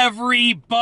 everybody!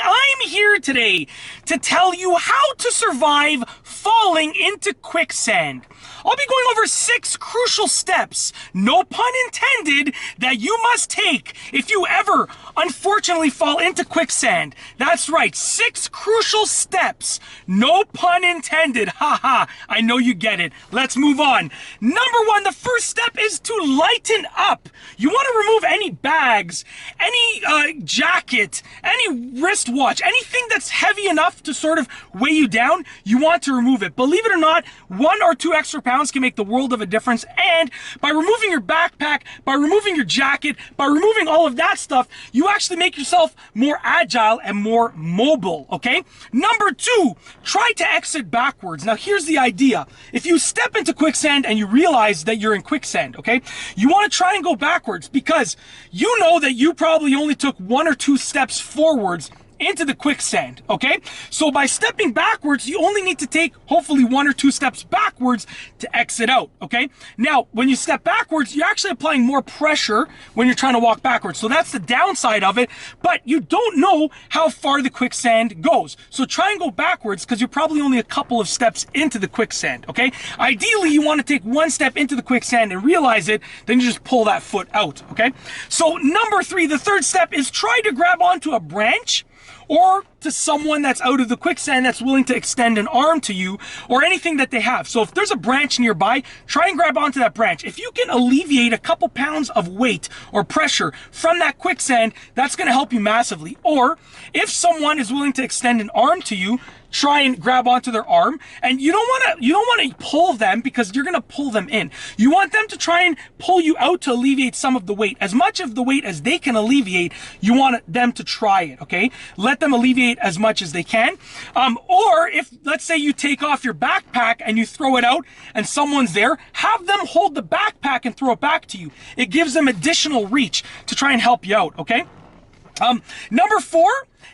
I'm here today to tell you how to survive falling into quicksand. I'll be going over 6 crucial steps, no pun intended, that you must take if you ever unfortunately fall into quicksand. That's right, 6 crucial steps, no pun intended. Haha, I know you get it. Let's move on. Number 1, the first step is to lighten up. You want to remove any bags, any jacket, any wristwatch, anything that's heavy enough to sort of weigh you down. You want to remove it. Believe it or not, 1 or 2 extra pounds can make the world of a difference. And by removing your backpack, by removing your jacket, by removing all of that stuff, you actually make yourself more agile and more mobile, okay? Number 2, try to exit backwards. Now here's the idea. If you step into quicksand and you realize that you're in quicksand, okay, you want to try and go backwards because you know that you probably only took 1 or 2 steps forwards into the quicksand, okay? So by stepping backwards, you only need to take hopefully 1 or 2 steps backwards to exit out, okay? Now, when you step backwards, you're actually applying more pressure when you're trying to walk backwards. So that's the downside of it, but you don't know how far the quicksand goes. So try and go backwards because you're probably only a couple of steps into the quicksand, okay? Ideally, you want to take 1 step into the quicksand and realize it, then you just pull that foot out, okay? So number 3, the third step is try to grab onto a branch or to someone that's out of the quicksand that's willing to extend an arm to you or anything that they have. So if there's a branch nearby, try and grab onto that branch. If you can alleviate a couple pounds of weight or pressure from that quicksand, that's going to help you massively. Or if someone is willing to extend an arm to you, try and grab onto their arm, and you don't want to pull them because you're going to pull them in. You want them to try and pull you out to alleviate some of the weight. As much of the weight as they can alleviate, you want them to try it, okay? Let them alleviate as much as they can. Or if, let's say you take off your backpack and you throw it out and someone's there, have them hold the backpack and throw it back to you. It gives them additional reach to try and help you out, okay?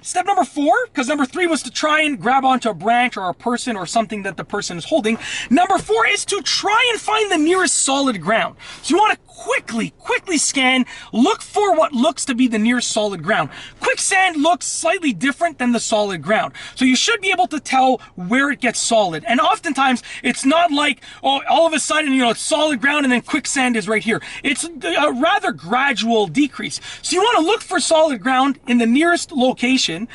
Step number 4, because number 3 was to try and grab onto a branch or a person or something that the person is holding. Number 4 is to try and find the nearest solid ground. So you want to quickly scan, look for what looks to be the nearest solid ground. Quicksand looks slightly different than the solid ground. So you should be able to tell where it gets solid. And oftentimes it's not like, oh, all of a sudden, it's solid ground and then quicksand is right here. It's a rather gradual decrease. So you want to look for solid ground in the nearest location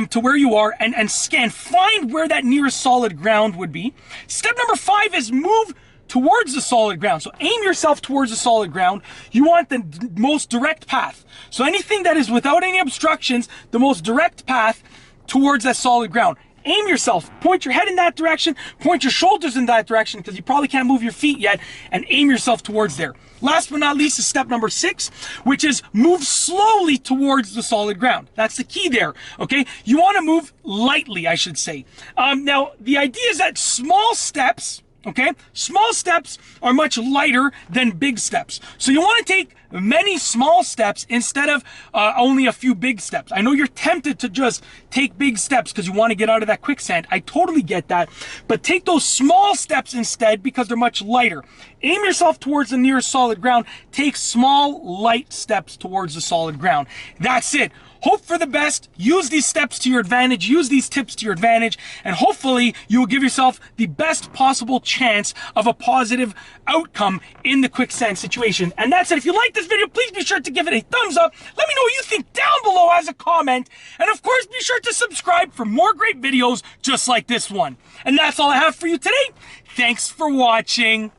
to where you are and scan, find where that nearest solid ground would be. Step number 5 is move towards the solid ground. So aim yourself towards the solid ground. You want the most direct path. So anything that is without any obstructions, the most direct path towards that solid ground. Aim yourself, point your head in that direction, point your shoulders in that direction because you probably can't move your feet yet, and aim yourself towards there. Last but not least is step number 6, which is move slowly towards the solid ground. That's the key there, okay? You want to move lightly, I should say. Now, the idea is that small steps, okay? Small steps are much lighter than big steps. So you want to take many small steps instead of only a few big steps. I know you're tempted to just take big steps because you want to get out of that quicksand. I totally get that. But take those small steps instead because they're much lighter. Aim yourself towards the nearest solid ground. Take small, light steps towards the solid ground. That's it. Hope for the best, use these steps to your advantage, use these tips to your advantage, and hopefully you will give yourself the best possible chance of a positive outcome in the quicksand situation. And that's it. If you like this video, please be sure to give it a thumbs up. Let me know what you think down below as a comment. And of course, be sure to subscribe for more great videos just like this one. And that's all I have for you today. Thanks for watching.